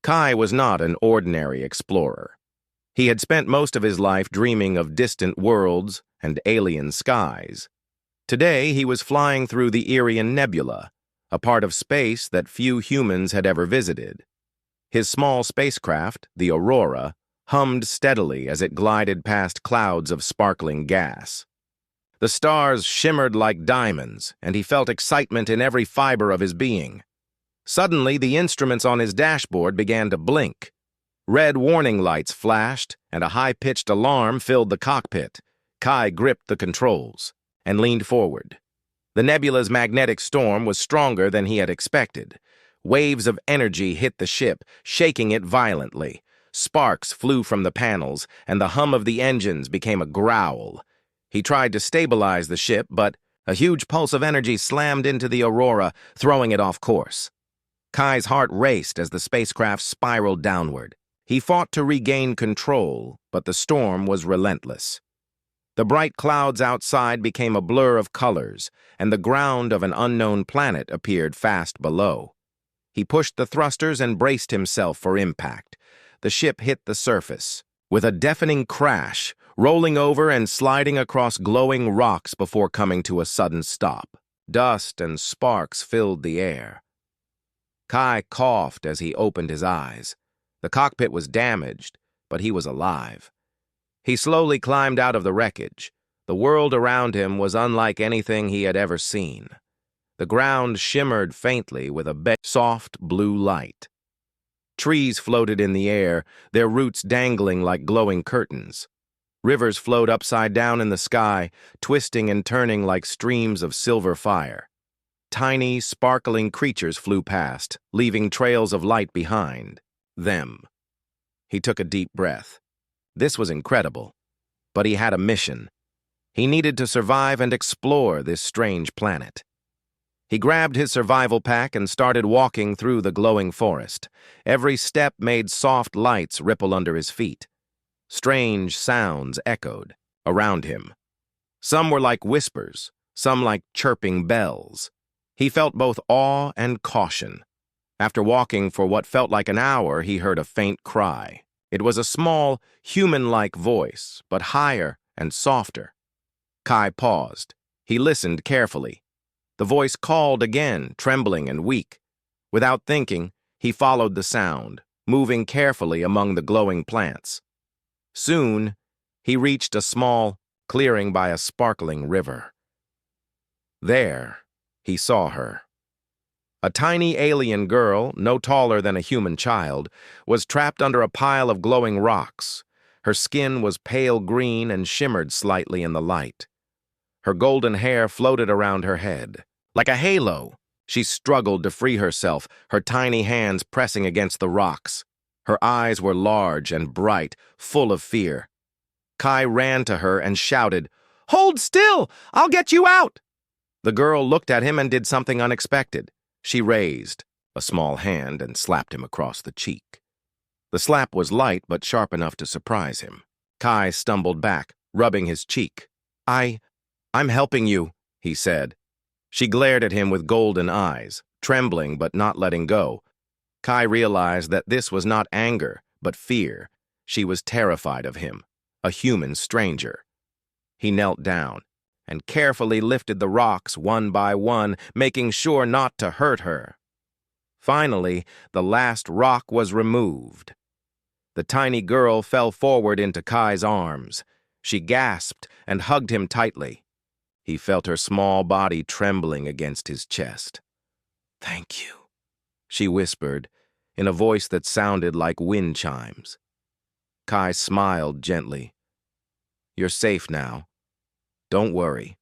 Kai was not an ordinary explorer. He had spent most of his life dreaming of distant worlds and alien skies. Today, he was flying through the Irian Nebula, a part of space that few humans had ever visited. His small spacecraft, the Aurora, hummed steadily as it glided past clouds of sparkling gas. The stars shimmered like diamonds, and he felt excitement in every fiber of his being. Suddenly, the instruments on his dashboard began to blink. Red warning lights flashed, and a high-pitched alarm filled the cockpit. Kai gripped the controls and leaned forward. The nebula's magnetic storm was stronger than he had expected. Waves of energy hit the ship, shaking it violently. Sparks flew from the panels, and the hum of the engines became a growl. He tried to stabilize the ship, but a huge pulse of energy slammed into the Aurora, throwing it off course. Kai's heart raced as the spacecraft spiraled downward. He fought to regain control, but the storm was relentless. The bright clouds outside became a blur of colors, and the ground of an unknown planet appeared fast below. He pushed the thrusters and braced himself for impact. The ship hit the surface, with a deafening crash, rolling over and sliding across glowing rocks before coming to a sudden stop. Dust and sparks filled the air. Kai coughed as he opened his eyes. The cockpit was damaged, but he was alive. He slowly climbed out of the wreckage. The world around him was unlike anything he had ever seen. The ground shimmered faintly with a soft blue light. Trees floated in the air, their roots dangling like glowing curtains. Rivers flowed upside down in the sky, twisting and turning like streams of silver fire. Tiny, sparkling creatures flew past, leaving trails of light behind them. He took a deep breath. This was incredible, but he had a mission. He needed to survive and explore this strange planet. He grabbed his survival pack and started walking through the glowing forest. Every step made soft lights ripple under his feet. Strange sounds echoed around him. Some were like whispers, some like chirping bells. He felt both awe and caution. After walking for what felt like an hour, he heard a faint cry. It was a small, human-like voice, but higher and softer. Kai paused. He listened carefully. The voice called again, trembling and weak. Without thinking, he followed the sound, moving carefully among the glowing plants. Soon, he reached a small clearing by a sparkling river. There, he saw her. A tiny alien girl, no taller than a human child, was trapped under a pile of glowing rocks. Her skin was pale green and shimmered slightly in the light. Her golden hair floated around her head. Like a halo, she struggled to free herself, her tiny hands pressing against the rocks. Her eyes were large and bright, full of fear. Kai ran to her and shouted, "Hold still! I'll get you out!" The girl looked at him and did something unexpected. She raised a small hand and slapped him across the cheek. The slap was light but sharp enough to surprise him. Kai stumbled back, rubbing his cheek. I'm helping you," he said. She glared at him with golden eyes, trembling but not letting go. Kai realized that this was not anger, but fear. She was terrified of him, a human stranger. He knelt down and carefully lifted the rocks one by one, making sure not to hurt her. Finally, the last rock was removed. The tiny girl fell forward into Kai's arms. She gasped and hugged him tightly. He felt her small body trembling against his chest. "Thank you," she whispered, in a voice that sounded like wind chimes. Kai smiled gently. "You're safe now. Don't worry."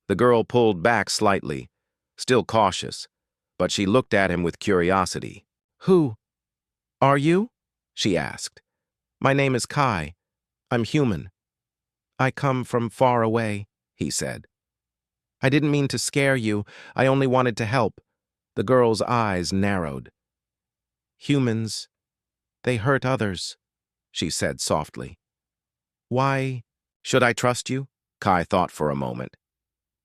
The girl pulled back slightly, still cautious, but she looked at him with curiosity. "Who are you?" she asked. "My name is Kai. I'm human." "I come from far away," he said. "I didn't mean to scare you. I only wanted to help." The girl's eyes narrowed. "Humans, they hurt others," she said softly. "Why should I trust you?" Kai thought for a moment.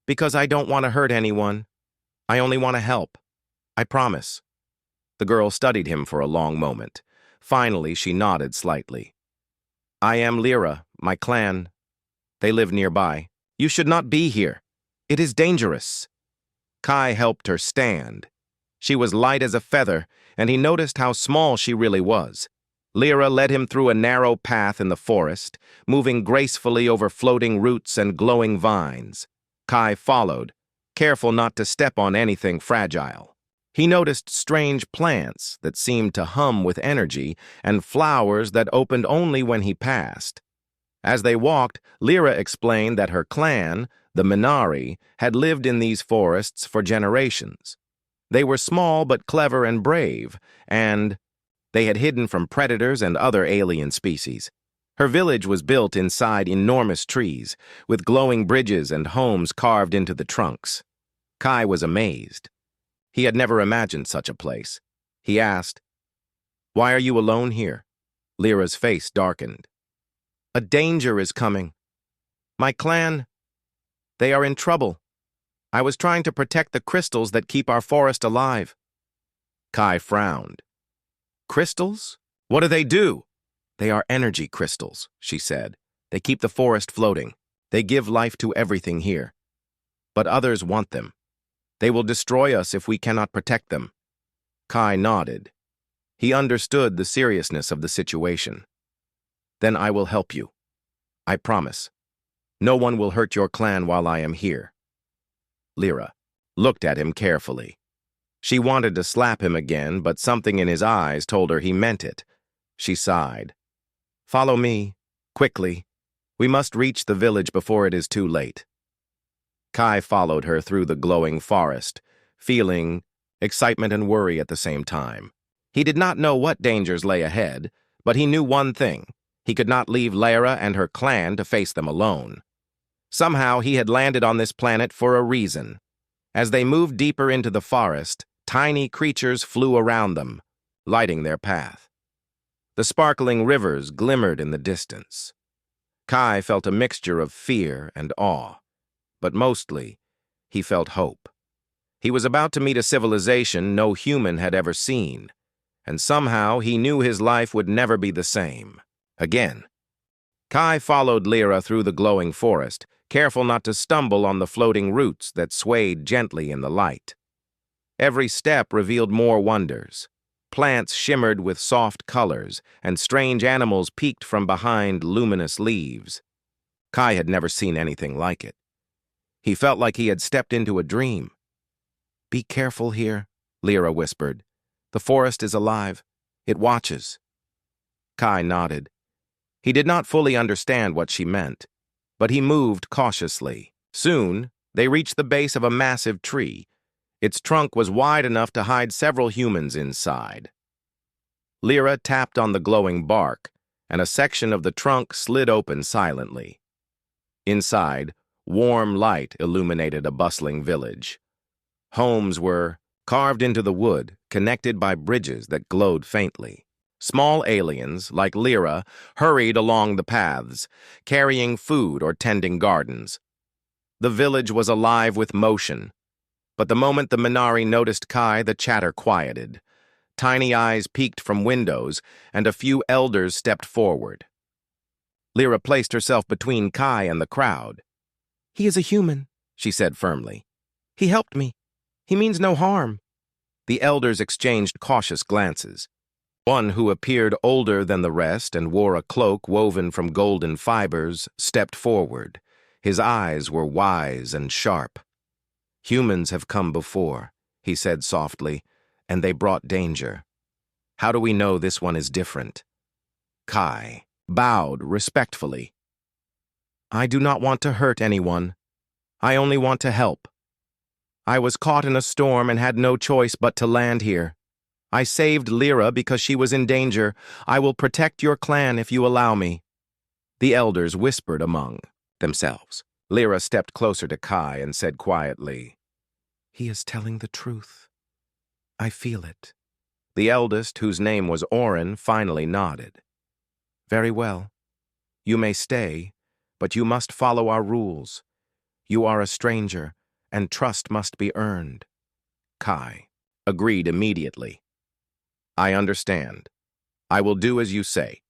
"Because I don't want to hurt anyone. I only want to help. I promise." The girl studied him for a long moment. Finally, she nodded slightly. I am Lyra, my clan. They live nearby. You should not be here. It is dangerous. Kai helped her stand. She was light as a feather, and he noticed how small she really was. Lyra led him through a narrow path in the forest, moving gracefully over floating roots and glowing vines. Kai followed, careful not to step on anything fragile. He noticed strange plants that seemed to hum with energy and flowers that opened only when he passed. As they walked, Lyra explained that her clan, the Minari, had lived in these forests for generations. They were small but clever and brave, and they had hidden from predators and other alien species. Her village was built inside enormous trees, with glowing bridges and homes carved into the trunks. Kai was amazed. He had never imagined such a place. He asked, "Why are you alone here?" Lyra's face darkened. "A danger is coming. My clan, they are in trouble. I was trying to protect the crystals that keep our forest alive." Kai frowned. "Crystals? What do they do?" "They are energy crystals," she said. "They keep the forest floating. They give life to everything here. But others want them. They will destroy us if we cannot protect them." Kai nodded. He understood the seriousness of the situation. "Then I will help you. I promise. No one will hurt your clan while I am here." Lyra looked at him carefully. She wanted to slap him again, but something in his eyes told her he meant it. She sighed. "Follow me, quickly. We must reach the village before it is too late." Kai followed her through the glowing forest, feeling excitement and worry at the same time. He did not know what dangers lay ahead, but he knew one thing. He could not leave Lyra and her clan to face them alone. Somehow he had landed on this planet for a reason. As they moved deeper into the forest, tiny creatures flew around them, lighting their path. The sparkling rivers glimmered in the distance. Kai felt a mixture of fear and awe, but mostly he felt hope. He was about to meet a civilization no human had ever seen, and somehow he knew his life would never be the same again. Kai followed Lyra through the glowing forest, careful not to stumble on the floating roots that swayed gently in the light. Every step revealed more wonders. Plants shimmered with soft colors, and strange animals peeked from behind luminous leaves. Kai had never seen anything like it. He felt like he had stepped into a dream. "Be careful here," Lyra whispered. "The forest is alive. It watches." Kai nodded. He did not fully understand what she meant, but he moved cautiously. Soon, they reached the base of a massive tree. Its trunk was wide enough to hide several humans inside. Lyra tapped on the glowing bark, and a section of the trunk slid open silently. Inside, warm light illuminated a bustling village. Homes were carved into the wood, connected by bridges that glowed faintly. Small aliens, like Lyra, hurried along the paths, carrying food or tending gardens. The village was alive with motion, but the moment the Minari noticed Kai, the chatter quieted. Tiny eyes peeked from windows, and a few elders stepped forward. Lyra placed herself between Kai and the crowd. "He is a human," she said firmly. "He helped me. He means no harm." The elders exchanged cautious glances. One who appeared older than the rest and wore a cloak woven from golden fibers stepped forward. His eyes were wise and sharp. "Humans have come before," he said softly, "and they brought danger. How do we know this one is different?" Kai bowed respectfully. "I do not want to hurt anyone. I only want to help. I was caught in a storm and had no choice but to land here. I saved Lyra because she was in danger. I will protect your clan if you allow me." The elders whispered among themselves. Lyra stepped closer to Kai and said quietly, "He is telling the truth. I feel it." The eldest, whose name was Orin, finally nodded. "Very well. You may stay, but you must follow our rules. You are a stranger, and trust must be earned." Kai agreed immediately. I understand. I will do as you say.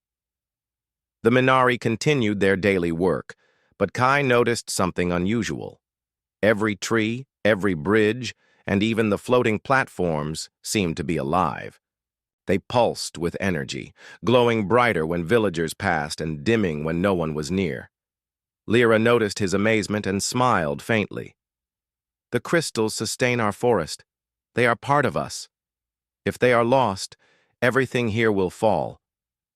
The Minari continued their daily work, but Kai noticed something unusual. Every tree, every bridge, and even the floating platforms seemed to be alive. They pulsed with energy, glowing brighter when villagers passed and dimming when no one was near. Lyra noticed his amazement and smiled faintly. The crystals sustain our forest. They are part of us. If they are lost, everything here will fall.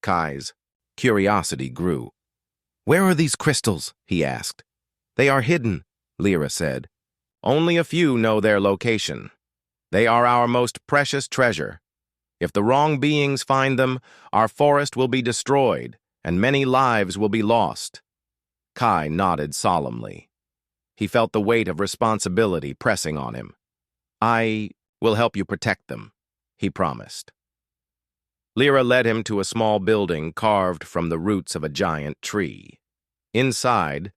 Kai's curiosity grew. Where are these crystals? He asked. They are hidden, Lyra said. Only a few know their location. They are our most precious treasure. If the wrong beings find them, our forest will be destroyed, and many lives will be lost. Kai nodded solemnly. He felt the weight of responsibility pressing on him. I will help you protect them, he promised. Lyra led him to a small building carved from the roots of a giant tree. Inside,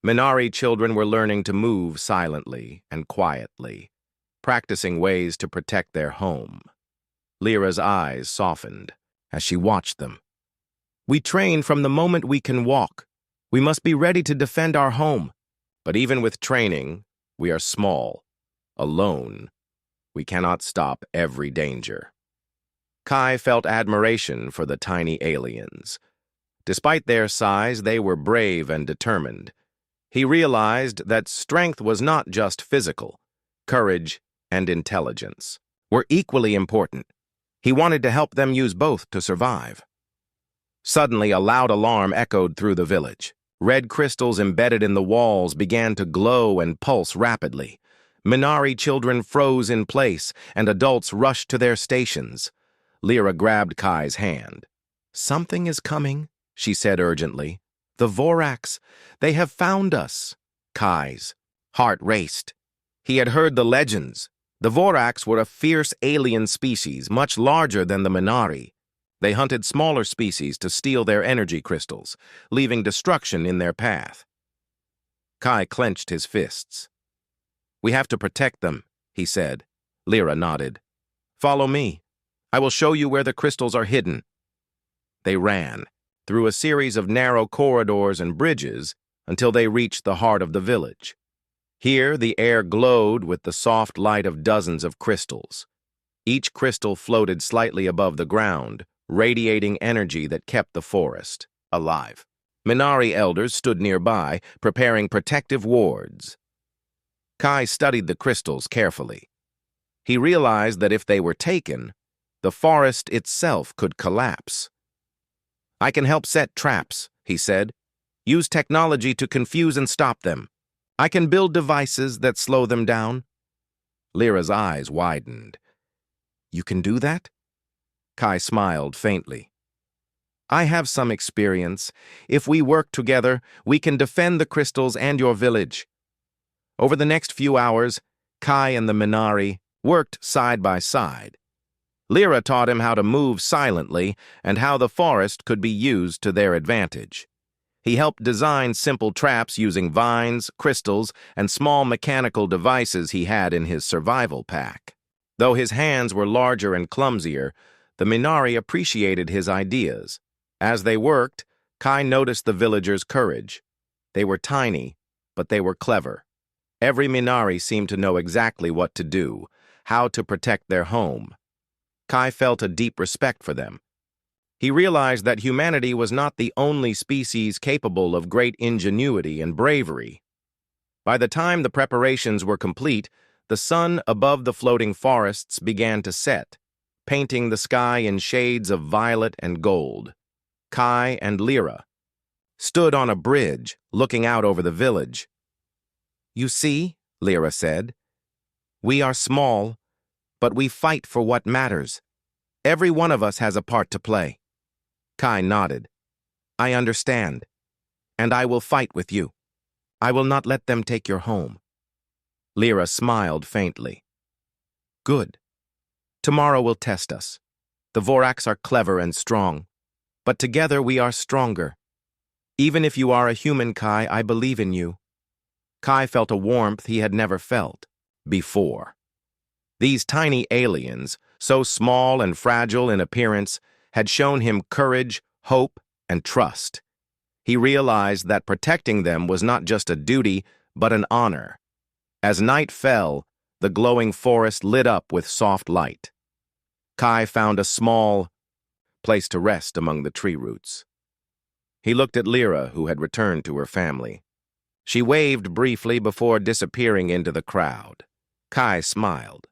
Minari children were learning to move silently and quietly, practicing ways to protect their home. Lyra's eyes softened as she watched them. We train from the moment we can walk. We must be ready to defend our home. But even with training, we are small, alone. We cannot stop every danger. Kai felt admiration for the tiny aliens. Despite their size, they were brave and determined. He realized that strength was not just physical. Courage and intelligence were equally important. He wanted to help them use both to survive. Suddenly, a loud alarm echoed through the village. Red crystals embedded in the walls began to glow and pulse rapidly. Minari children froze in place, and adults rushed to their stations. Lyra grabbed Kai's hand. Something is coming, she said urgently. The Voraks, they have found us. Kai's heart raced. He had heard the legends. The Voraks were a fierce alien species, much larger than the Minari. They hunted smaller species to steal their energy crystals, leaving destruction in their path. Kai clenched his fists. We have to protect them, he said. Lyra nodded. Follow me. I will show you where the crystals are hidden. They ran, through a series of narrow corridors and bridges, until they reached the heart of the village. Here, the air glowed with the soft light of dozens of crystals. Each crystal floated slightly above the ground, radiating energy that kept the forest alive. Minari elders stood nearby, preparing protective wards. Kai studied the crystals carefully. He realized that if they were taken, the forest itself could collapse. I can help set traps, he said. Use technology to confuse and stop them. I can build devices that slow them down. Lyra's eyes widened. You can do that? Kai smiled faintly. I have some experience. If we work together, we can defend the crystals and your village. Over the next few hours, Kai and the Minari worked side by side. Lyra taught him how to move silently and how the forest could be used to their advantage. He helped design simple traps using vines, crystals, and small mechanical devices he had in his survival pack. Though his hands were larger and clumsier, the Minari appreciated his ideas. As they worked, Kai noticed the villagers' courage. They were tiny, but they were clever. Every Minari seemed to know exactly what to do, how to protect their home. Kai felt a deep respect for them. He realized that humanity was not the only species capable of great ingenuity and bravery. By the time the preparations were complete, the sun above the floating forests began to set, painting the sky in shades of violet and gold. Kai and Lyra stood on a bridge, looking out over the village. You see, Lyra said, we are small, but we fight for what matters. Every one of us has a part to play. Kai nodded. I understand, and I will fight with you. I will not let them take your home. Lyra smiled faintly. Good. Tomorrow will test us. The Voraks are clever and strong, but together we are stronger. Even if you are a human, Kai, I believe in you. Kai felt a warmth he had never felt before. These tiny aliens, so small and fragile in appearance, had shown him courage, hope, and trust. He realized that protecting them was not just a duty, but an honor. As night fell, the glowing forest lit up with soft light. Kai found a small place to rest among the tree roots. He looked at Lyra, who had returned to her family. She waved briefly before disappearing into the crowd. Kai smiled.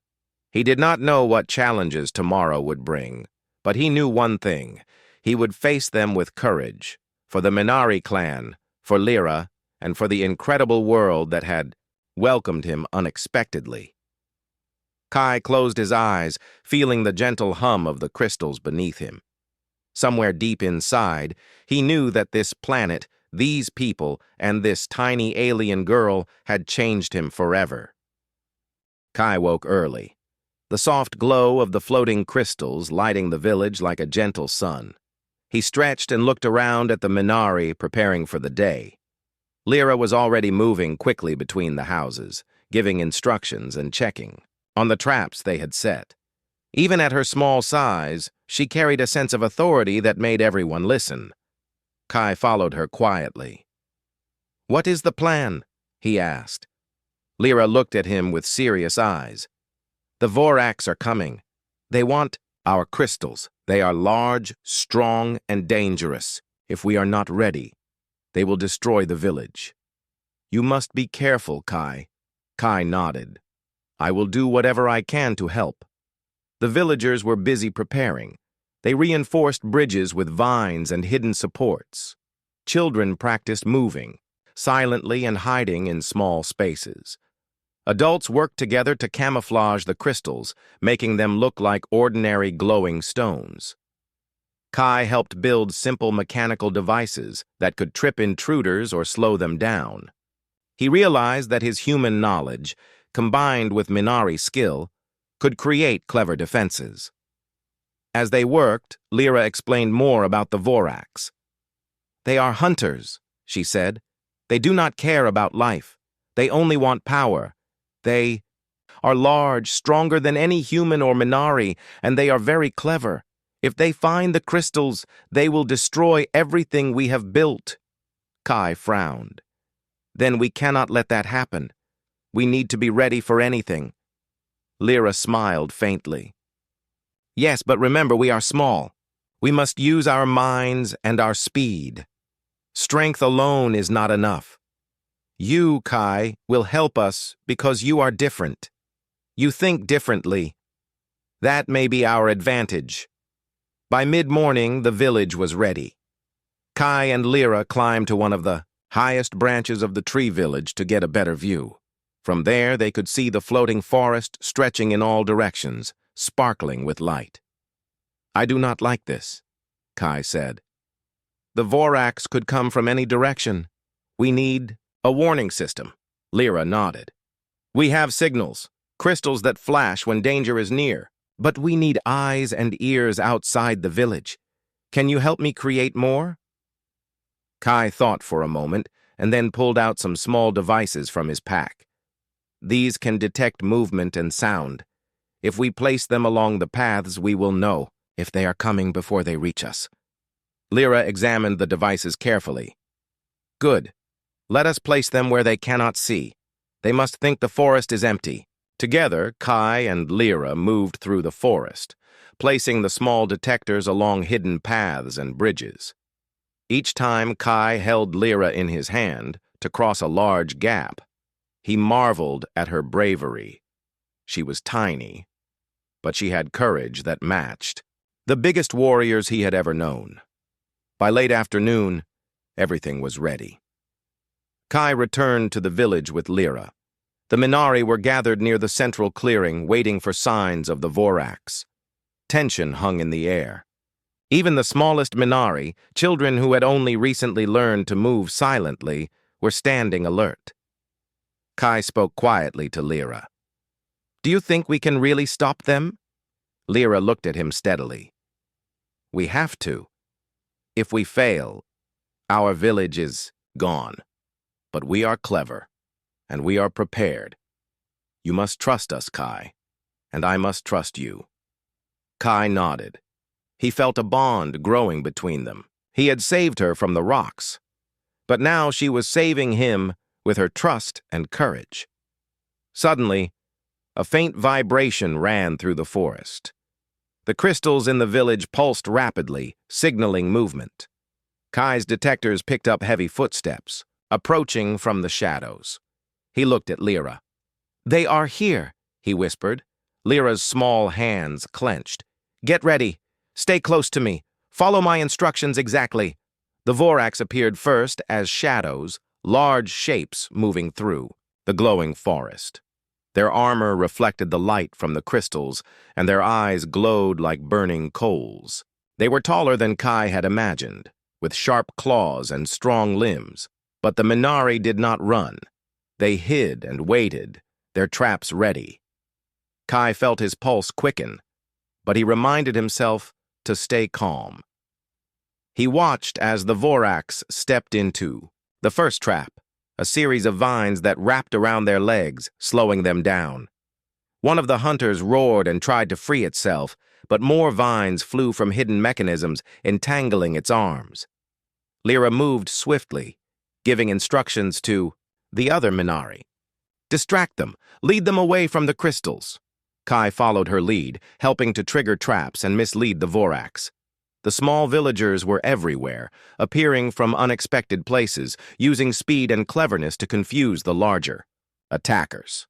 He did not know what challenges tomorrow would bring, but he knew one thing. He would face them with courage, for the Minari clan, for Lyra, and for the incredible world that had welcomed him unexpectedly. Kai closed his eyes, feeling the gentle hum of the crystals beneath him. Somewhere deep inside, he knew that this planet, these people, and this tiny alien girl had changed him forever. Kai woke early, the soft glow of the floating crystals lighting the village like a gentle sun. He stretched and looked around at the Minari, preparing for the day. Lyra was already moving quickly between the houses, giving instructions and checking on the traps they had set. Even at her small size, she carried a sense of authority that made everyone listen. Kai followed her quietly. "What is the plan?" he asked. Lyra looked at him with serious eyes. "The Voraks are coming. They want our crystals. They are large, strong, and dangerous. If we are not ready, they will destroy the village. You must be careful, Kai." Kai nodded. "I will do whatever I can to help." The villagers were busy preparing. They reinforced bridges with vines and hidden supports. Children practiced moving, silently and hiding in small spaces. Adults worked together to camouflage the crystals, making them look like ordinary glowing stones. Kai helped build simple mechanical devices that could trip intruders or slow them down. He realized that his human knowledge, combined with Minari skill, could create clever defenses. As they worked, Lyra explained more about the Voraks. "They are hunters," she said. "They do not care about life. They only want power. They are large, stronger than any human or Minari, and they are very clever. If they find the crystals, they will destroy everything we have built." Kai frowned. "Then we cannot let that happen. We need to be ready for anything." Lyra smiled faintly. "Yes, but remember, we are small. We must use our minds and our speed. Strength alone is not enough. You, Kai, will help us because you are different. You think differently. That may be our advantage." By mid-morning, the village was ready. Kai and Lyra climbed to one of the highest branches of the tree village to get a better view. From there, they could see the floating forest stretching in all directions, sparkling with light. "I do not like this," Kai said. "The Voraks could come from any direction. We need a warning system." Lyra nodded. "We have signals, crystals that flash when danger is near, but we need eyes and ears outside the village. Can you help me create more?" Kai thought for a moment and then pulled out some small devices from his pack. "These can detect movement and sound. If we place them along the paths, we will know if they are coming before they reach us." Lyra examined the devices carefully. "Good. Let us place them where they cannot see. They must think the forest is empty." Together, Kai and Lyra moved through the forest, placing the small detectors along hidden paths and bridges. Each time Kai held Lyra in his hand to cross a large gap, he marveled at her bravery. She was tiny, but she had courage that matched the biggest warriors he had ever known. By late afternoon, everything was ready. Kai returned to the village with Lyra. The Minari were gathered near the central clearing, waiting for signs of the Voraks. Tension hung in the air. Even the smallest Minari, children who had only recently learned to move silently, were standing alert. Kai spoke quietly to Lyra. "Do you think we can really stop them?" Lyra looked at him steadily. "We have to. If we fail, our village is gone. But we are clever, and we are prepared. You must trust us, Kai, and I must trust you." Kai nodded. He felt a bond growing between them. He had saved her from the rocks, but now she was saving him with her trust and courage. Suddenly, a faint vibration ran through the forest. The crystals in the village pulsed rapidly, signaling movement. Kai's detectors picked up heavy footsteps, approaching from the shadows. He looked at Lyra. "They are here," he whispered. Lyra's small hands clenched. "Get ready. Stay close to me. Follow my instructions exactly." The Vorax appeared first as shadows, large shapes moving through the glowing forest. Their armor reflected the light from the crystals, and their eyes glowed like burning coals. They were taller than Kai had imagined, with sharp claws and strong limbs. But the Minari did not run. They hid and waited, their traps ready. Kai felt his pulse quicken, but he reminded himself to stay calm. He watched as the Vorax stepped into the first trap, a series of vines that wrapped around their legs, slowing them down. One of the hunters roared and tried to free itself, but more vines flew from hidden mechanisms, entangling its arms. Lyra moved swiftly, giving instructions to the other Minari. "Distract them. Lead them away from the crystals." Kai followed her lead, helping to trigger traps and mislead the Vorax. The small villagers were everywhere, appearing from unexpected places, using speed and cleverness to confuse the larger attackers.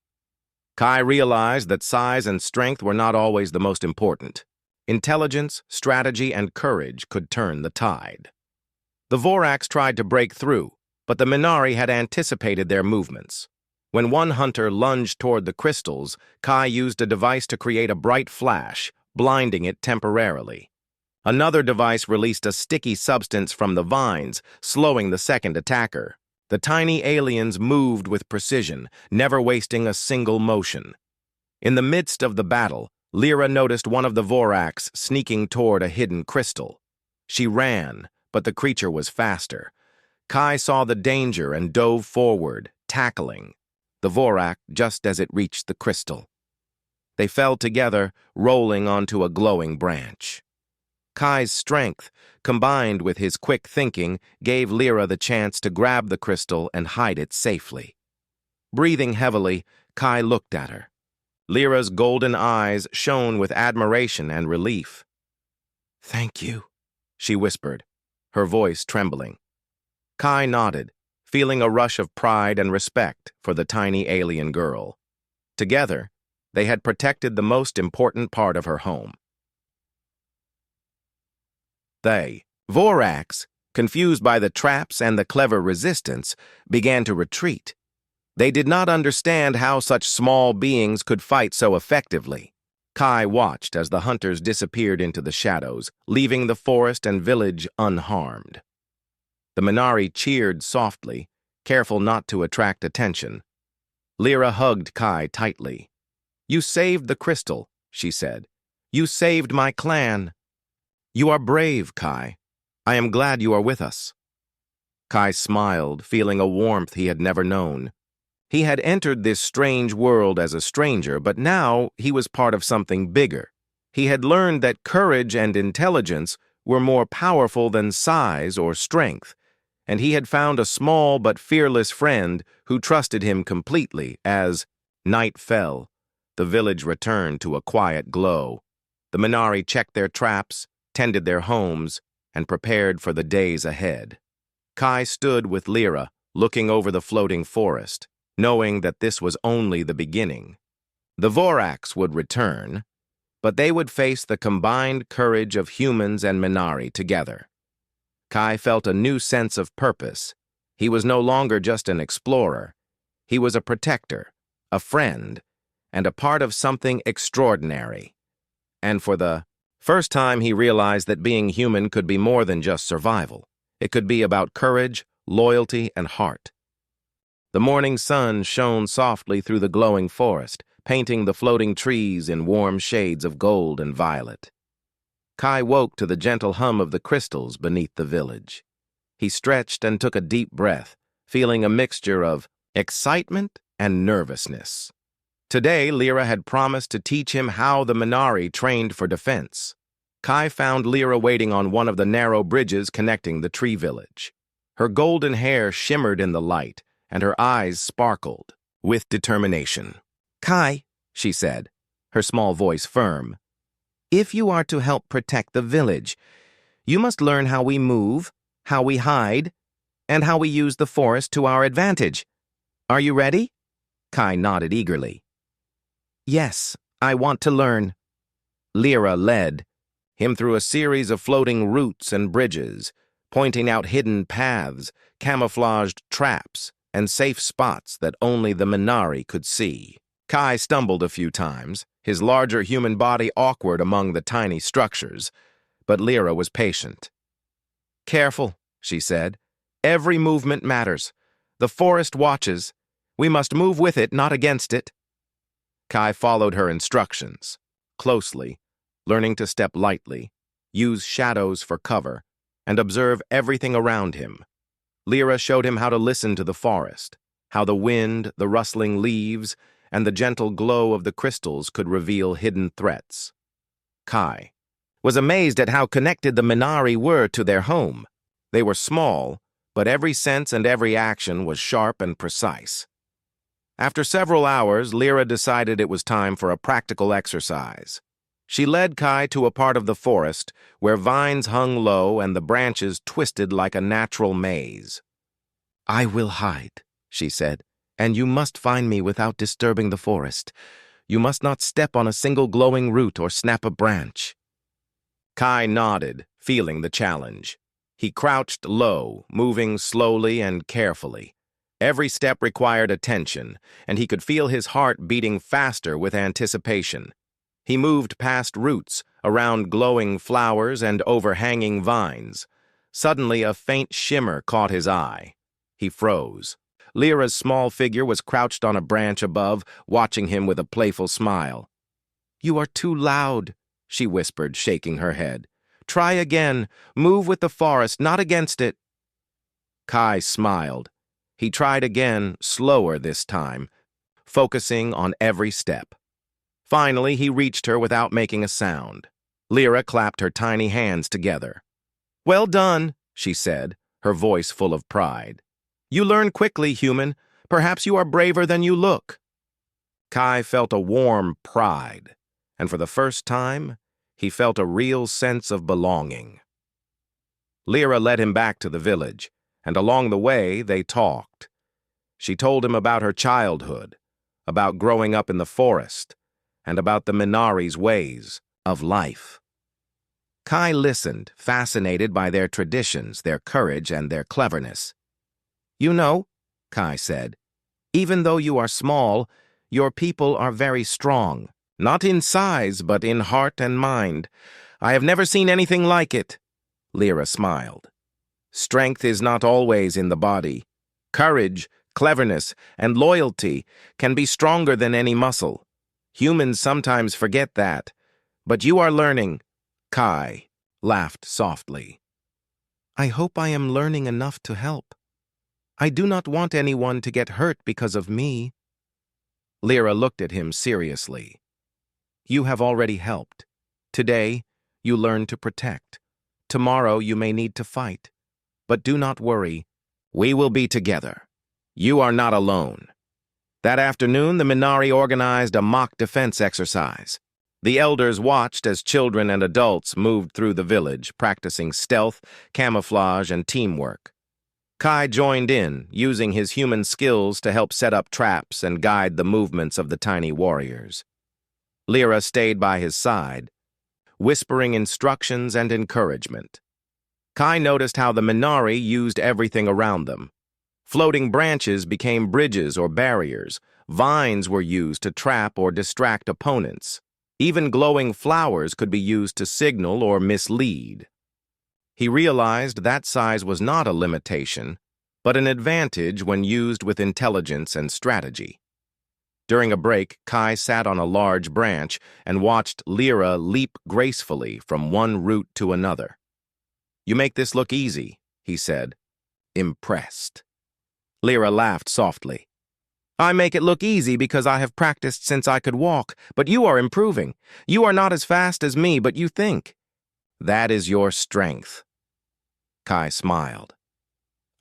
Kai realized that size and strength were not always the most important. Intelligence, strategy, and courage could turn the tide. The Vorax tried to break through, but the Minari had anticipated their movements. When one hunter lunged toward the crystals, Kai used a device to create a bright flash, blinding it temporarily. Another device released a sticky substance from the vines, slowing the second attacker. The tiny aliens moved with precision, never wasting a single motion. In the midst of the battle, Lyra noticed one of the Vorax sneaking toward a hidden crystal. She ran, but the creature was faster. Kai saw the danger and dove forward, tackling the Vorax just as it reached the crystal. They fell together, rolling onto a glowing branch. Kai's strength, combined with his quick thinking, gave Lyra the chance to grab the crystal and hide it safely. Breathing heavily, Kai looked at her. Lyra's golden eyes shone with admiration and relief. "Thank you," she whispered, her voice trembling. Kai nodded, feeling a rush of pride and respect for the tiny alien girl. Together, they had protected the most important part of her home. They, Vorax, confused by the traps and the clever resistance, began to retreat. They did not understand how such small beings could fight so effectively. Kai watched as the hunters disappeared into the shadows, leaving the forest and village unharmed. The Minari cheered softly, careful not to attract attention. Lyra hugged Kai tightly. "You saved the crystal," she said. "You saved my clan." "You are brave, Kai. I am glad you are with us." Kai smiled, feeling a warmth he had never known. He had entered this strange world as a stranger, but now he was part of something bigger. He had learned that courage and intelligence were more powerful than size or strength, and he had found a small but fearless friend who trusted him completely. As night fell, the village returned to a quiet glow. The Minari checked their traps, tended their homes, and prepared for the days ahead. Kai stood with Lyra, looking over the floating forest, knowing that this was only the beginning. The Vorax would return, but they would face the combined courage of humans and Minari together. Kai felt a new sense of purpose. He was no longer just an explorer. He was a protector, a friend, and a part of something extraordinary. And for the first time, he realized that being human could be more than just survival. It could be about courage, loyalty, and heart. The morning sun shone softly through the glowing forest, painting the floating trees in warm shades of gold and violet. Kai woke to the gentle hum of the crystals beneath the village. He stretched and took a deep breath, feeling a mixture of excitement and nervousness. Today, Lyra had promised to teach him how the Minari trained for defense. Kai found Lyra waiting on one of the narrow bridges connecting the tree village. Her golden hair shimmered in the light, and her eyes sparkled with determination. "Kai," she said, her small voice firm, "if you are to help protect the village, you must learn how we move, how we hide, and how we use the forest to our advantage. Are you ready?" Kai nodded eagerly. "Yes, I want to learn." Lyra led him through a series of floating routes and bridges, pointing out hidden paths, camouflaged traps, and safe spots that only the Minari could see. Kai stumbled a few times, his larger human body awkward among the tiny structures, but Lyra was patient. "Careful," she said. "Every movement matters. The forest watches. We must move with it, not against it." Kai followed her instructions closely, learning to step lightly, use shadows for cover, and observe everything around him. Lyra showed him how to listen to the forest, how the wind, the rustling leaves, and the gentle glow of the crystals could reveal hidden threats. Kai was amazed at how connected the Minari were to their home. They were small, but every sense and every action was sharp and precise. After several hours, Lyra decided it was time for a practical exercise. She led Kai to a part of the forest where vines hung low and the branches twisted like a natural maze. "I will hide," she said, "and you must find me without disturbing the forest. You must not step on a single glowing root or snap a branch." Kai nodded, feeling the challenge. He crouched low, moving slowly and carefully. Every step required attention, and he could feel his heart beating faster with anticipation. He moved past roots, around glowing flowers and overhanging vines. Suddenly, a faint shimmer caught his eye. He froze. Lyra's small figure was crouched on a branch above, watching him with a playful smile. "You are too loud," she whispered, shaking her head. "Try again. Move with the forest, not against it." Kai smiled. He tried again, slower this time, focusing on every step. Finally, he reached her without making a sound. Lyra clapped her tiny hands together. "Well done," she said, her voice full of pride. "You learn quickly, human. Perhaps you are braver than you look." Kai felt a warm pride, and for the first time, he felt a real sense of belonging. Lyra led him back to the village, and along the way, they talked. She told him about her childhood, about growing up in the forest, and about the Minari's ways of life. Kai listened, fascinated by their traditions, their courage, and their cleverness. "You know," Kai said, "even though you are small, your people are very strong, not in size, but in heart and mind. I have never seen anything like it." Lyra smiled. "Strength is not always in the body. Courage, cleverness, and loyalty can be stronger than any muscle. Humans sometimes forget that, but you are learning." Kai laughed softly. "I hope I am learning enough to help. I do not want anyone to get hurt because of me." Lyra looked at him seriously. "You have already helped. Today, you learn to protect. Tomorrow, you may need to fight. But do not worry. We will be together. You are not alone." That afternoon, the Minari organized a mock defense exercise. The elders watched as children and adults moved through the village, practicing stealth, camouflage, and teamwork. Kai joined in, using his human skills to help set up traps and guide the movements of the tiny warriors. Lyra stayed by his side, whispering instructions and encouragement. Kai noticed how the Minari used everything around them. Floating branches became bridges or barriers. Vines were used to trap or distract opponents. Even glowing flowers could be used to signal or mislead. He realized that size was not a limitation, but an advantage when used with intelligence and strategy. During a break, Kai sat on a large branch and watched Lyra leap gracefully from one root to another. "You make this look easy," he said, impressed. Lyra laughed softly. I make it look easy because I have practiced since I could walk, but you are improving. You are not as fast as me, but you think. That is your strength. Kai smiled.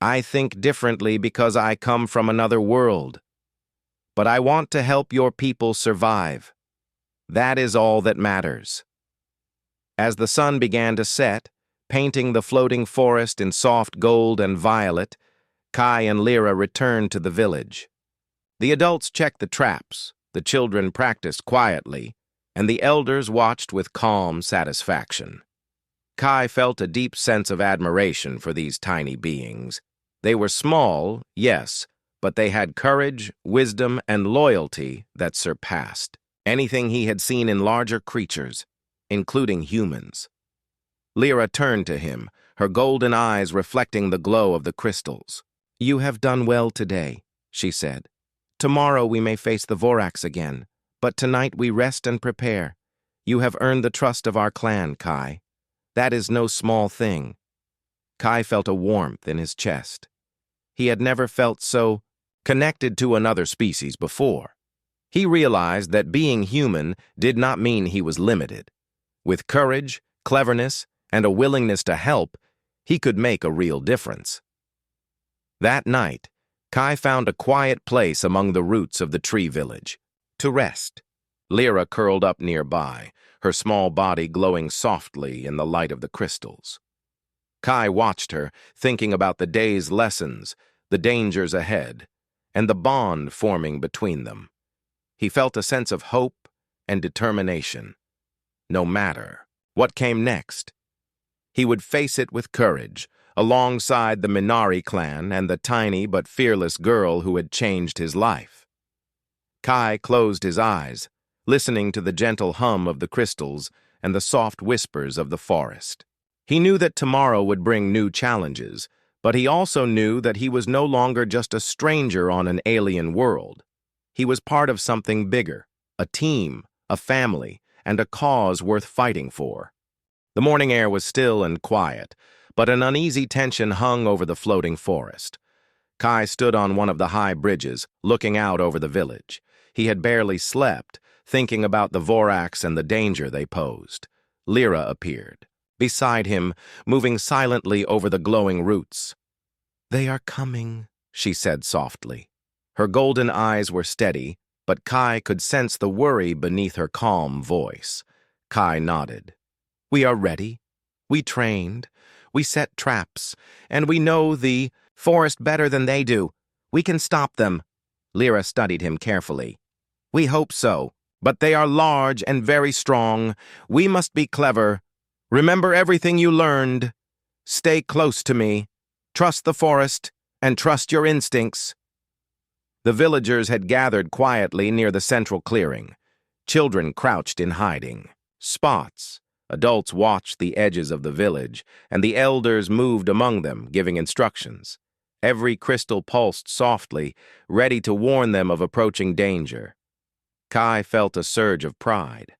I think differently because I come from another world. But I want to help your people survive. That is all that matters. As the sun began to set, painting the floating forest in soft gold and violet, Kai and Lyra returned to the village. The adults checked the traps, the children practiced quietly, and the elders watched with calm satisfaction. Kai felt a deep sense of admiration for these tiny beings. They were small, yes, but they had courage, wisdom, and loyalty that surpassed anything he had seen in larger creatures, including humans. Lyra turned to him, her golden eyes reflecting the glow of the crystals. You have done well today, she said. Tomorrow we may face the Vorax again, but tonight we rest and prepare. You have earned the trust of our clan, Kai. That is no small thing. Kai felt a warmth in his chest. He had never felt so connected to another species before. He realized that being human did not mean he was limited. With courage, cleverness, and a willingness to help, he could make a real difference. That night, Kai found a quiet place among the roots of the tree village to rest. Lyra curled up nearby, her small body glowing softly in the light of the crystals. Kai watched her, thinking about the day's lessons, the dangers ahead, and the bond forming between them. He felt a sense of hope and determination. No matter what came next, he would face it with courage, alongside the Minari clan and the tiny but fearless girl who had changed his life. Kai closed his eyes, listening to the gentle hum of the crystals and the soft whispers of the forest. He knew that tomorrow would bring new challenges, but he also knew that he was no longer just a stranger on an alien world. He was part of something bigger, a team, a family, and a cause worth fighting for. The morning air was still and quiet, but an uneasy tension hung over the floating forest. Kai stood on one of the high bridges, looking out over the village. He had barely slept, thinking about the Vorax and the danger they posed. Lyra appeared, beside him, moving silently over the glowing roots. "They are coming," she said softly. Her golden eyes were steady, but Kai could sense the worry beneath her calm voice. Kai nodded. "We are ready. We trained. We set traps, and we know the forest better than they do. We can stop them." Lyra studied him carefully. "We hope so, but they are large and very strong. We must be clever. Remember everything you learned. Stay close to me. Trust the forest, and trust your instincts." The villagers had gathered quietly near the central clearing. Children crouched in hiding spots. Adults watched the edges of the village, and the elders moved among them, giving instructions. Every crystal pulsed softly, ready to warn them of approaching danger. Kai felt a surge of pride.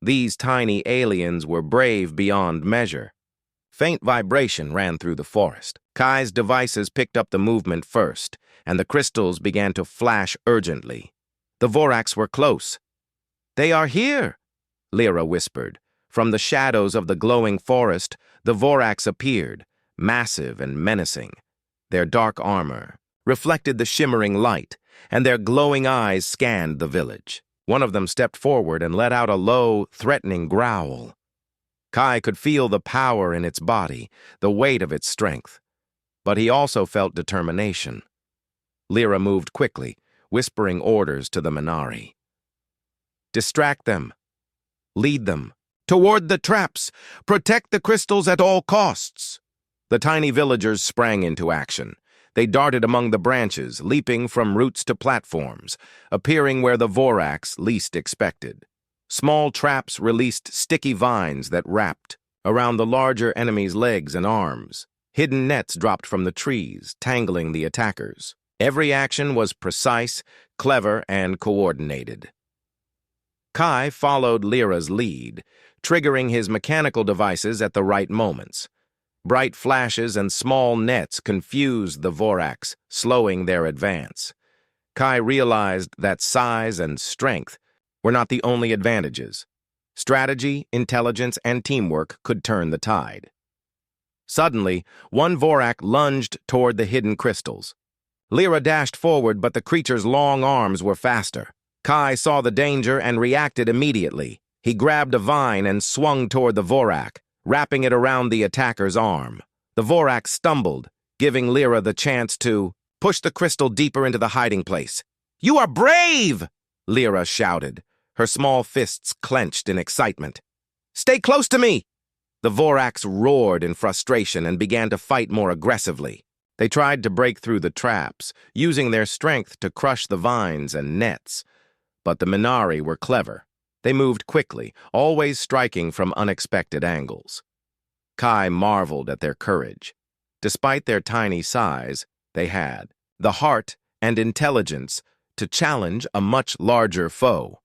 These tiny aliens were brave beyond measure. Faint vibration ran through the forest. Kai's devices picked up the movement first, and the crystals began to flash urgently. The Vorax were close. "They are here," Lyra whispered. From the shadows of the glowing forest, the Vorax appeared, massive and menacing. Their dark armor reflected the shimmering light, and their glowing eyes scanned the village. One of them stepped forward and let out a low, threatening growl. Kai could feel the power in its body, the weight of its strength. But he also felt determination. Lyra moved quickly, whispering orders to the Minari. "Distract them. Lead them. Toward the traps. Protect the crystals at all costs." The tiny villagers sprang into action. They darted among the branches, leaping from roots to platforms, appearing where the Vorax least expected. Small traps released sticky vines that wrapped around the larger enemy's legs and arms. Hidden nets dropped from the trees, tangling the attackers. Every action was precise, clever, and coordinated. Kai followed Lyra's lead, triggering his mechanical devices at the right moments. Bright flashes and small nets confused the Vorax, slowing their advance. Kai realized that size and strength were not the only advantages. Strategy, intelligence, and teamwork could turn the tide. Suddenly, one Vorak lunged toward the hidden crystals. Lyra dashed forward, but the creature's long arms were faster. Kai saw the danger and reacted immediately. He grabbed a vine and swung toward the Vorak, wrapping it around the attacker's arm. The Vorak stumbled, giving Lyra the chance to push the crystal deeper into the hiding place. "You are brave!" Lyra shouted, her small fists clenched in excitement. "Stay close to me!" The Voraks roared in frustration and began to fight more aggressively. They tried to break through the traps, using their strength to crush the vines and nets. But the Minari were clever. They moved quickly, always striking from unexpected angles. Kai marveled at their courage. Despite their tiny size, they had the heart and intelligence to challenge a much larger foe.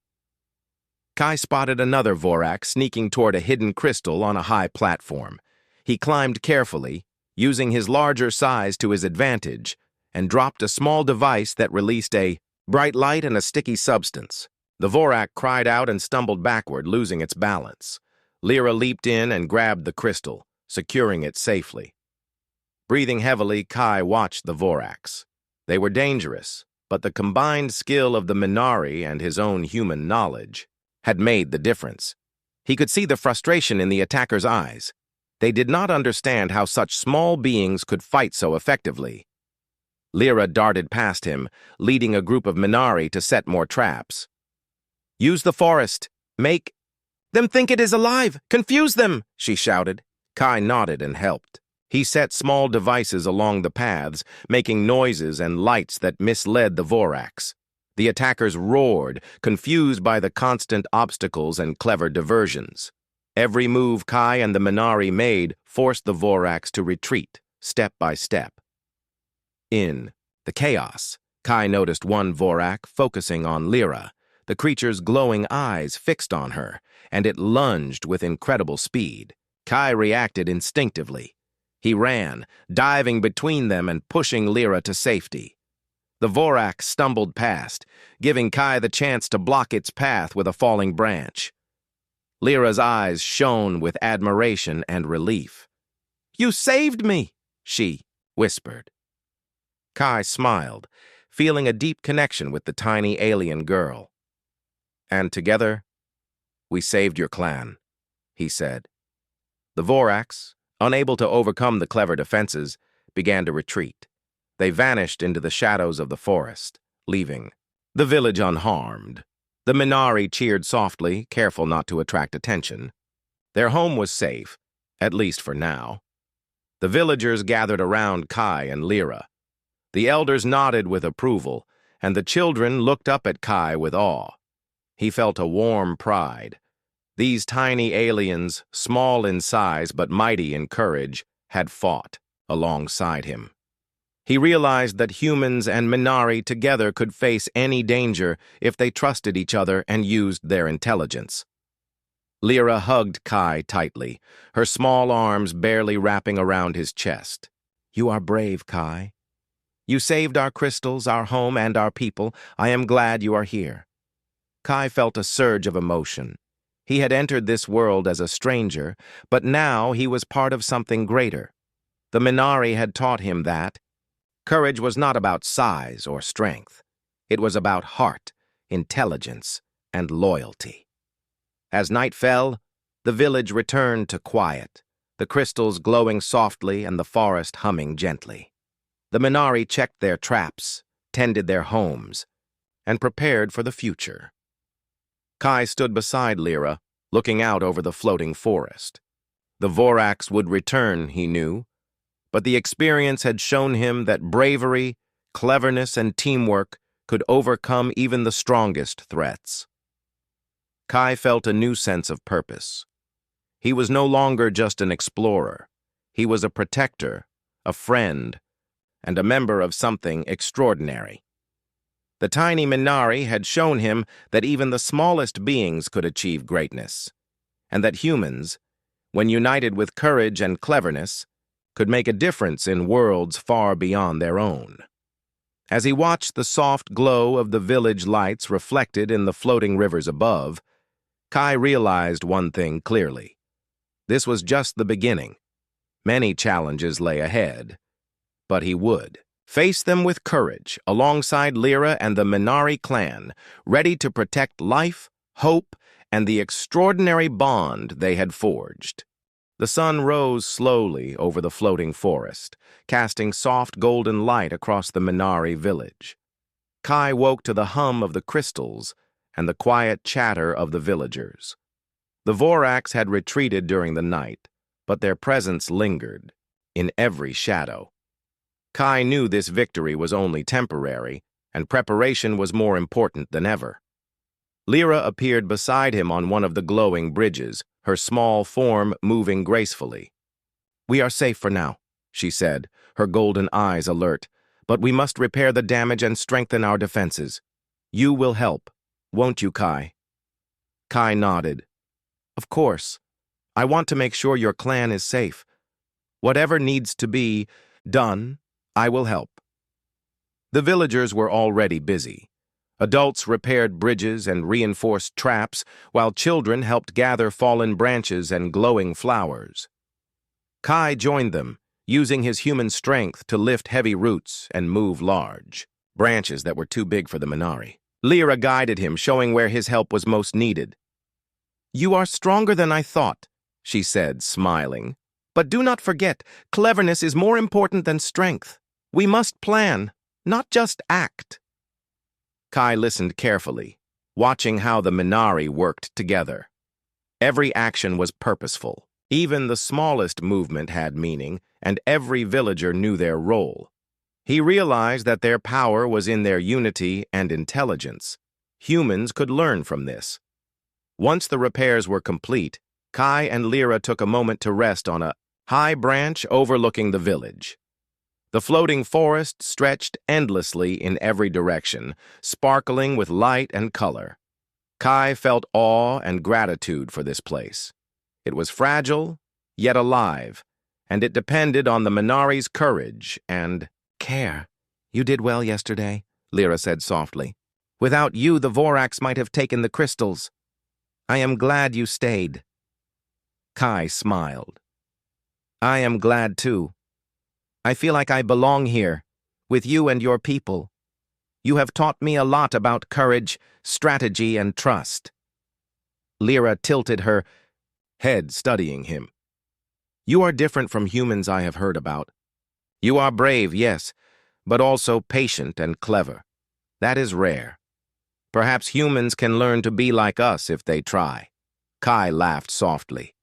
Kai spotted another Vorak sneaking toward a hidden crystal on a high platform. He climbed carefully, using his larger size to his advantage, and dropped a small device that released a bright light and a sticky substance. The Vorak cried out and stumbled backward, losing its balance. Lyra leaped in and grabbed the crystal, securing it safely. Breathing heavily, Kai watched the Voraks. They were dangerous, but the combined skill of the Minari and his own human knowledge had made the difference. He could see the frustration in the attacker's eyes. They did not understand how such small beings could fight so effectively. Lyra darted past him, leading a group of Minari to set more traps. "Use the forest. Make them think it is alive. Confuse them," she shouted. Kai nodded and helped. He set small devices along the paths, making noises and lights that misled the Voraks. The attackers roared, confused by the constant obstacles and clever diversions. Every move Kai and the Minari made forced the Voraks to retreat, step by step. In the chaos, Kai noticed one Vorak focusing on Lyra, the creature's glowing eyes fixed on her, and it lunged with incredible speed. Kai reacted instinctively. He ran, diving between them and pushing Lyra to safety. The Vorak stumbled past, giving Kai the chance to block its path with a falling branch. Lyra's eyes shone with admiration and relief. "You saved me," she whispered. Kai smiled, feeling a deep connection with the tiny alien girl. "And together, we saved your clan," he said. The Voraks, unable to overcome the clever defenses, began to retreat. They vanished into the shadows of the forest, leaving the village unharmed. The Minari cheered softly, careful not to attract attention. Their home was safe, at least for now. The villagers gathered around Kai and Lyra. The elders nodded with approval, and the children looked up at Kai with awe. He felt a warm pride. These tiny aliens, small in size but mighty in courage, had fought alongside him. He realized that humans and Minari together could face any danger if they trusted each other and used their intelligence. Lyra hugged Kai tightly, her small arms barely wrapping around his chest. "You are brave, Kai. You saved our crystals, our home, and our people. I am glad you are here." Kai felt a surge of emotion. He had entered this world as a stranger, but now he was part of something greater. The Minari had taught him that courage was not about size or strength. It was about heart, intelligence, and loyalty. As night fell, the village returned to quiet, the crystals glowing softly and the forest humming gently. The Minari checked their traps, tended their homes, and prepared for the future. Kai stood beside Lyra, looking out over the floating forest. The Voraks would return, he knew, but the experience had shown him that bravery, cleverness, and teamwork could overcome even the strongest threats. Kai felt a new sense of purpose. He was no longer just an explorer. He was a protector, a friend, and a member of something extraordinary. The tiny Minari had shown him that even the smallest beings could achieve greatness, and that humans, when united with courage and cleverness, could make a difference in worlds far beyond their own. As he watched the soft glow of the village lights reflected in the floating rivers above, Kai realized one thing clearly. This was just the beginning. Many challenges lay ahead, but he would face them with courage alongside Lyra and the Minari clan, ready to protect life, hope, and the extraordinary bond they had forged. The sun rose slowly over the floating forest, casting soft golden light across the Minari village. Kai woke to the hum of the crystals and the quiet chatter of the villagers. The Vorax had retreated during the night, but their presence lingered, in every shadow. Kai knew this victory was only temporary, and preparation was more important than ever. Lyra appeared beside him on one of the glowing bridges, her small form moving gracefully. "We are safe for now," she said, her golden eyes alert, "but we must repair the damage and strengthen our defenses. You will help, won't you, Kai?" Kai nodded. "Of course. I want to make sure your clan is safe. Whatever needs to be done, I will help." The villagers were already busy. Adults repaired bridges and reinforced traps, while children helped gather fallen branches and glowing flowers. Kai joined them, using his human strength to lift heavy roots and move large branches that were too big for the Minari. Lyra guided him, showing where his help was most needed. "You are stronger than I thought," she said, smiling. "But do not forget, cleverness is more important than strength. We must plan, not just act." Kai listened carefully, watching how the Minari worked together. Every action was purposeful. Even the smallest movement had meaning, and every villager knew their role. He realized that their power was in their unity and intelligence. Humans could learn from this. Once the repairs were complete, Kai and Lyra took a moment to rest on a high branch overlooking the village. The floating forest stretched endlessly in every direction, sparkling with light and color. Kai felt awe and gratitude for this place. It was fragile, yet alive, and it depended on the Minari's courage and care. "You did well yesterday," Lyra said softly. "Without you, the Vorax might have taken the crystals. I am glad you stayed." Kai smiled. "I am glad too. I feel like I belong here, with you and your people. You have taught me a lot about courage, strategy, and trust." Lyra tilted her head, studying him. "You are different from humans I have heard about. You are brave, yes, but also patient and clever. That is rare. Perhaps humans can learn to be like us if they try." Kai laughed softly.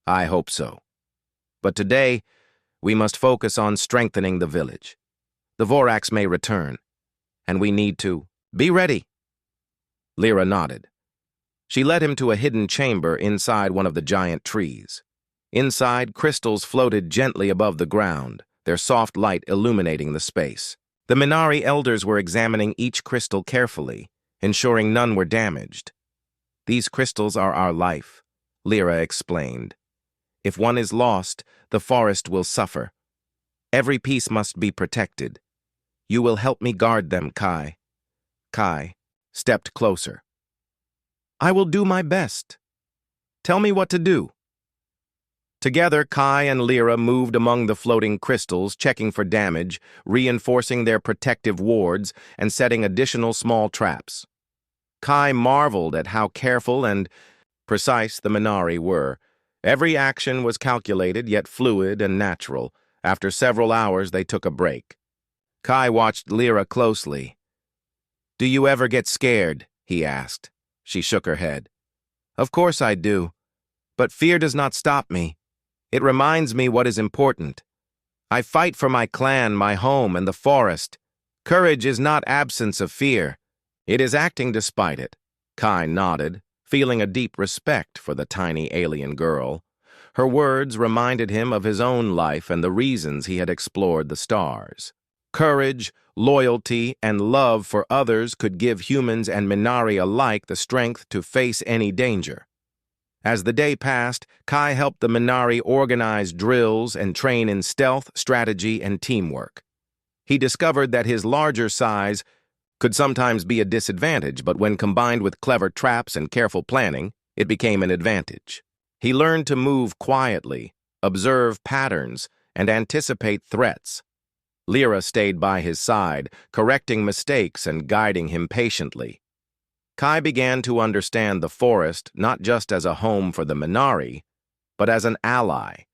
"I hope so. But today, we must focus on strengthening the village. The Vorax may return, and we need to be ready." Lyra nodded. She led him to a hidden chamber inside one of the giant trees. Inside, crystals floated gently above the ground, their soft light illuminating the space. The Minari elders were examining each crystal carefully, ensuring none were damaged. "These crystals are our life," Lyra explained. "If one is lost, the forest will suffer. Every piece must be protected. You will help me guard them, Kai." Kai stepped closer. "I will do my best. Tell me what to do." Together, Kai and Lyra moved among the floating crystals, checking for damage, reinforcing their protective wards, and setting additional small traps. Kai marveled at how careful and precise the Minari were. Every action was calculated, yet fluid and natural. After several hours, they took a break. Kai watched Lyra closely. "Do you ever get scared?" he asked. She shook her head. "Of course I do. But fear does not stop me. It reminds me what is important. I fight for my clan, my home, and the forest. Courage is not absence of fear. It is acting despite it." Kai nodded, feeling a deep respect for the tiny alien girl. Her words reminded him of his own life and the reasons he had explored the stars. Courage, loyalty, and love for others could give humans and Minari alike the strength to face any danger. As the day passed, Kai helped the Minari organize drills and train in stealth, strategy, and teamwork. He discovered that his larger size could sometimes be a disadvantage, but when combined with clever traps and careful planning, it became an advantage. He learned to move quietly, observe patterns, and anticipate threats. Lyra stayed by his side, correcting mistakes and guiding him patiently. Kai began to understand the forest not just as a home for the Minari, but as an ally.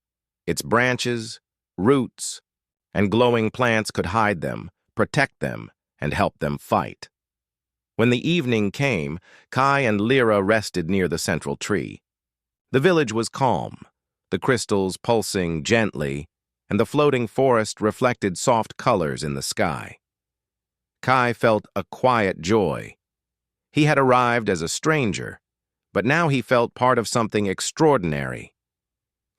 Its branches, roots, and glowing plants could hide them, protect them, and help them fight. When the evening came, Kai and Lyra rested near the central tree. The village was calm, the crystals pulsing gently, and the floating forest reflected soft colors in the sky. Kai felt a quiet joy. He had arrived as a stranger, but now he felt part of something extraordinary.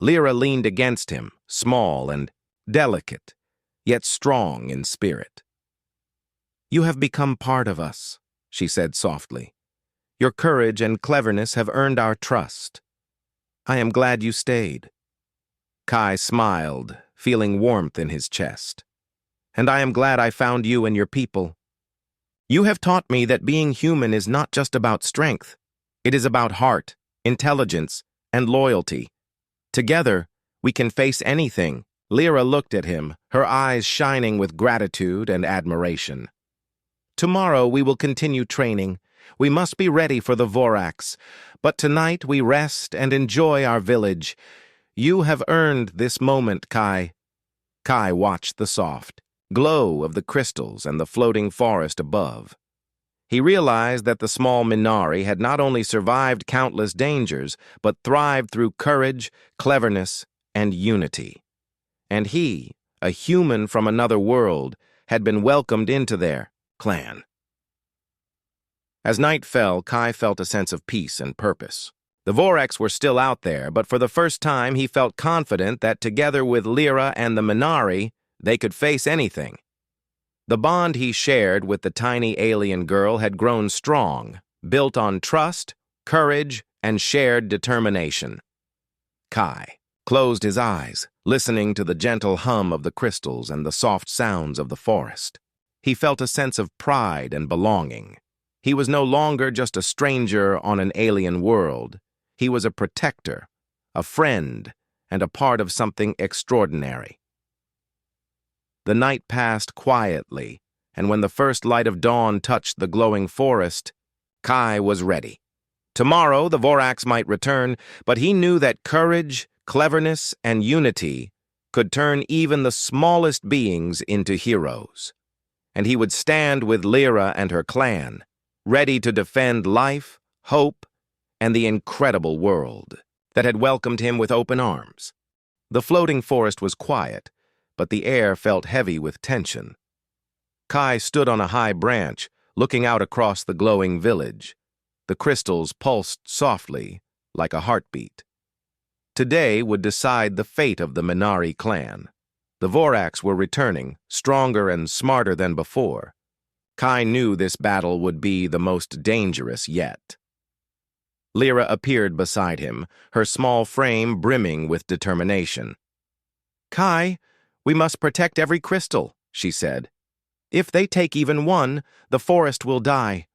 Lyra leaned against him, small and delicate, yet strong in spirit. "You have become part of us," she said softly. "Your courage and cleverness have earned our trust. I am glad you stayed." Kai smiled, feeling warmth in his chest. "And I am glad I found you and your people. You have taught me that being human is not just about strength. It is about heart, intelligence, and loyalty. Together, we can face anything." Lyra looked at him, her eyes shining with gratitude and admiration. "Tomorrow we will continue training. We must be ready for the Vorax. But tonight we rest and enjoy our village. You have earned this moment, Kai." Kai watched the soft glow of the crystals and the floating forest above. He realized that the small Minari had not only survived countless dangers, but thrived through courage, cleverness, and unity. And he, a human from another world, had been welcomed into their clan. As night fell, Kai felt a sense of peace and purpose. The Vorax were still out there, but for the first time he felt confident that together with Lyra and the Minari, they could face anything. The bond he shared with the tiny alien girl had grown strong, built on trust, courage, and shared determination. Kai closed his eyes, listening to the gentle hum of the crystals and the soft sounds of the forest. He felt a sense of pride and belonging. He was no longer just a stranger on an alien world. He was a protector, a friend, and a part of something extraordinary. The night passed quietly, and when the first light of dawn touched the glowing forest, Kai was ready. Tomorrow the Vorax might return, but he knew that courage, cleverness, and unity could turn even the smallest beings into heroes. And he would stand with Lyra and her clan, ready to defend life, hope, and the incredible world that had welcomed him with open arms. The floating forest was quiet, but the air felt heavy with tension. Kai stood on a high branch, looking out across the glowing village. The crystals pulsed softly, like a heartbeat. Today would decide the fate of the Minari clan. The Vorax were returning, stronger and smarter than before. Kai knew this battle would be the most dangerous yet. Lyra appeared beside him, her small frame brimming with determination. "Kai, we must protect every crystal," she said. "If they take even one, the forest will die.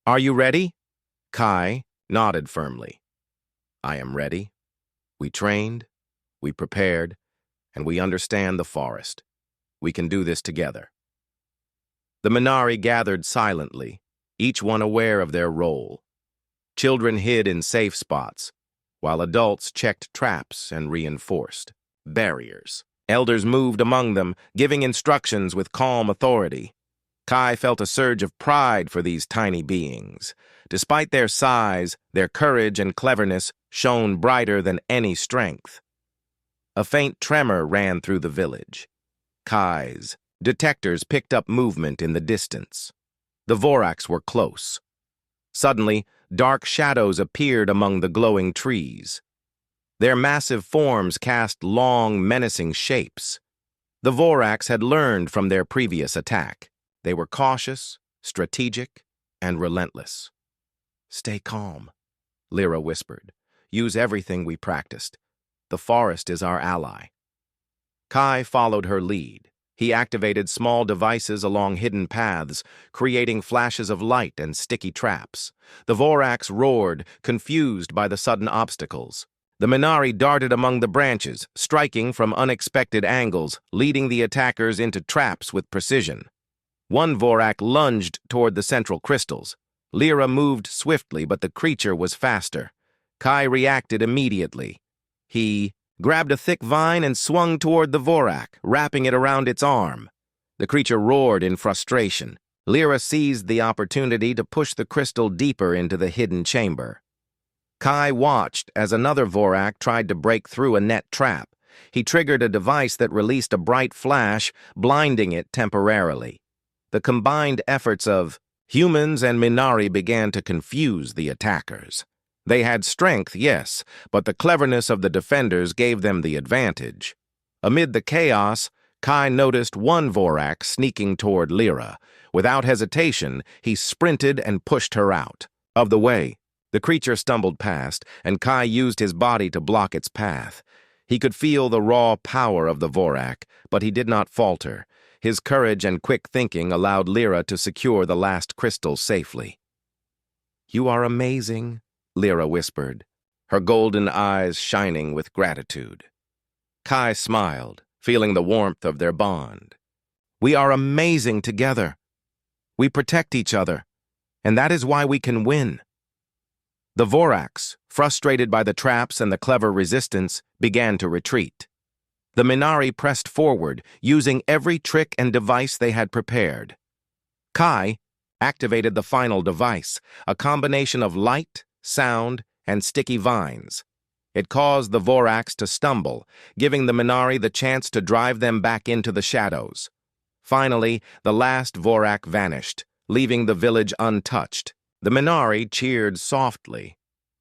Are you ready?" Kai nodded firmly. "I am ready. We trained, we prepared, and we understand the forest. We can do this together." The Minari gathered silently, each one aware of their role. Children hid in safe spots, while adults checked traps and reinforced barriers. Elders moved among them, giving instructions with calm authority. Kai felt a surge of pride for these tiny beings. Despite their size, their courage and cleverness shone brighter than any strength. A faint tremor ran through the village. Kai's detectors picked up movement in the distance. The Vorax were close. Suddenly, dark shadows appeared among the glowing trees. Their massive forms cast long, menacing shapes. The Vorax had learned from their previous attack. They were cautious, strategic, and relentless. "Stay calm," Lyra whispered. "Use everything we practiced. The forest is our ally." Kai followed her lead, He activated small devices along hidden paths, creating flashes of light and sticky traps. The Vorax roared, confused by the sudden obstacles. The Minari darted among the branches, striking from unexpected angles, leading the attackers into traps with precision. One Vorak lunged toward the central crystals. Lyra moved swiftly, but the creature was faster. Kai reacted immediately. He grabbed a thick vine and swung toward the Vorak, wrapping it around its arm. The creature roared in frustration. Lyra seized the opportunity to push the crystal deeper into the hidden chamber. Kai watched as another Vorak tried to break through a net trap. He triggered a device that released a bright flash, blinding it temporarily. The combined efforts of humans and Minari began to confuse the attackers. They had strength, yes, but the cleverness of the defenders gave them the advantage. Amid the chaos, Kai noticed one Vorak sneaking toward Lyra. Without hesitation, he sprinted and pushed her out of the way. The creature stumbled past, and Kai used his body to block its path. He could feel the raw power of the Vorak, but he did not falter. His courage and quick thinking allowed Lyra to secure the last crystal safely. "You are amazing," Lyra whispered, her golden eyes shining with gratitude. Kai smiled, feeling the warmth of their bond. "We are amazing together. We protect each other, and that is why we can win." The Vorax, frustrated by the traps and the clever resistance, began to retreat. The Minari pressed forward, using every trick and device they had prepared. Kai activated the final device, a combination of light, sound, and sticky vines. It caused the Vorax to stumble, giving the Minari the chance to drive them back into the shadows. Finally, the last Vorak vanished, leaving the village untouched. The Minari cheered softly,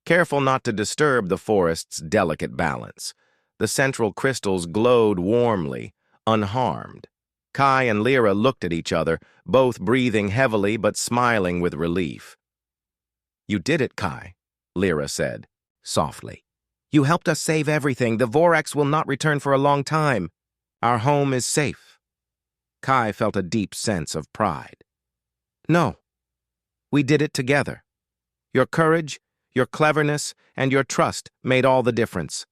careful not to disturb the forest's delicate balance. The central crystals glowed warmly, unharmed. Kai and Lyra looked at each other, both breathing heavily but smiling with relief. "You did it, Kai," Lyra said, softly. "You helped us save everything. The Vorax will not return for a long time. Our home is safe." Kai felt a deep sense of pride. "No, we did it together. Your courage, your cleverness, and your trust made all the difference.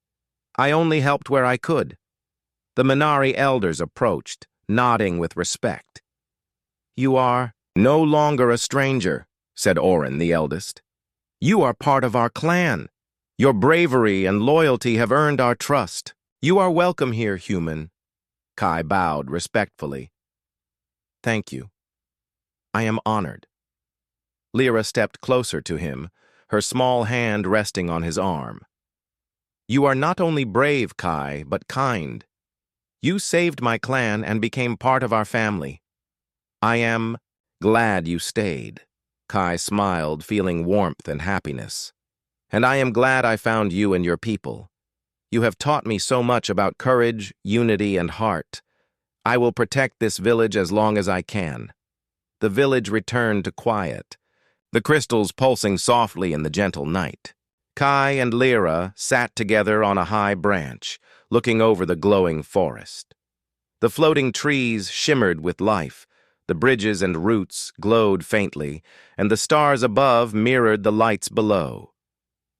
I only helped where I could." The Minari elders approached, nodding with respect. "You are no longer a stranger," said Orin, the eldest. "You are part of our clan. Your bravery and loyalty have earned our trust. You are welcome here, human." Kai bowed respectfully. "Thank you. I am honored." Lyra stepped closer to him, her small hand resting on his arm. "You are not only brave, Kai, but kind. You saved my clan and became part of our family. I am glad you stayed." Kai smiled, feeling warmth and happiness. "And I am glad I found you and your people. You have taught me so much about courage, unity, and heart. I will protect this village as long as I can." The village returned to quiet, the crystals pulsing softly in the gentle night. Kai and Lyra sat together on a high branch, looking over the glowing forest. The floating trees shimmered with life, the bridges and roots glowed faintly, and the stars above mirrored the lights below.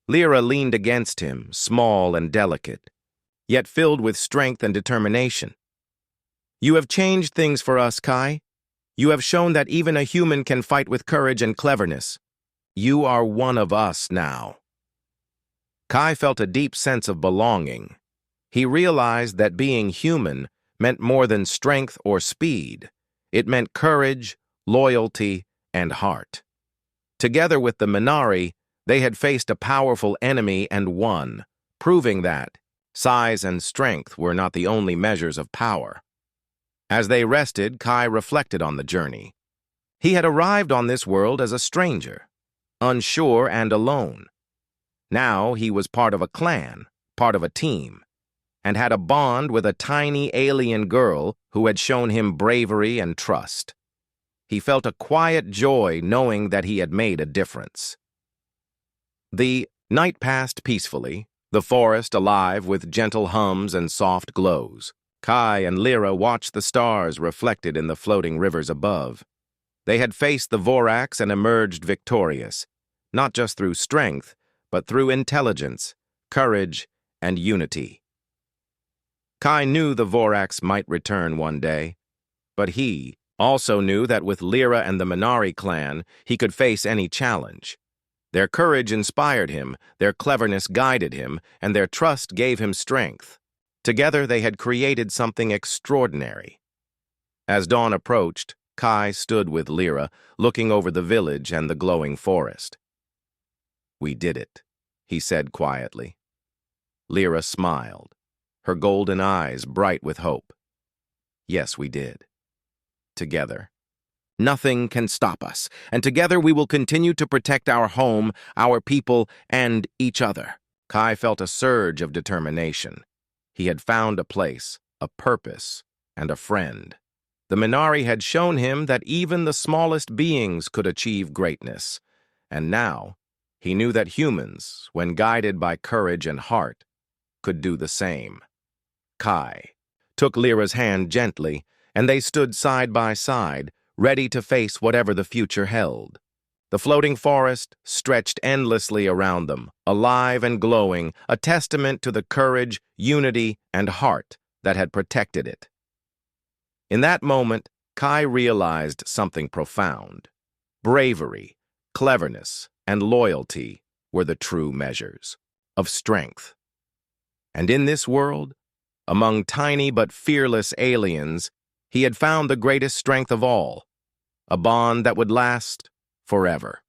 Lyra leaned against him, small and delicate, yet filled with strength and determination. "You have changed things for us, Kai. You have shown that even a human can fight with courage and cleverness. You are one of us now." Kai felt a deep sense of belonging. He realized that being human meant more than strength or speed. It meant courage, loyalty, and heart. Together with the Minari, they had faced a powerful enemy and won, proving that size and strength were not the only measures of power. As they rested, Kai reflected on the journey. He had arrived on this world as a stranger, unsure and alone. Now he was part of a clan, part of a team, and had a bond with a tiny alien girl who had shown him bravery and trust. He felt a quiet joy knowing that he had made a difference. The night passed peacefully, the forest alive with gentle hums and soft glows. Kai and Lyra watched the stars reflected in the floating rivers above. They had faced the Vorax and emerged victorious, not just through strength, but through intelligence, courage, and unity. Kai knew the Vorax might return one day, but he also knew that with Lyra and the Minari clan, he could face any challenge. Their courage inspired him, their cleverness guided him, and their trust gave him strength. Together they had created something extraordinary. As dawn approached, Kai stood with Lyra, looking over the village and the glowing forest. "We did it," he said quietly. Lyra smiled, her golden eyes bright with hope. "Yes, we did. Together. Nothing can stop us, and together we will continue to protect our home, our people, and each other." Kai felt a surge of determination. He had found a place, a purpose, and a friend. The Minari had shown him that even the smallest beings could achieve greatness, and now he knew that humans, when guided by courage and heart, could do the same. Kai took Lyra's hand gently, and they stood side by side, ready to face whatever the future held. The floating forest stretched endlessly around them, alive and glowing, a testament to the courage, unity, and heart that had protected it. In that moment, Kai realized something profound. Bravery, cleverness, and loyalty were the true measures of strength. And in this world, among tiny but fearless aliens, he had found the greatest strength of all, a bond that would last forever.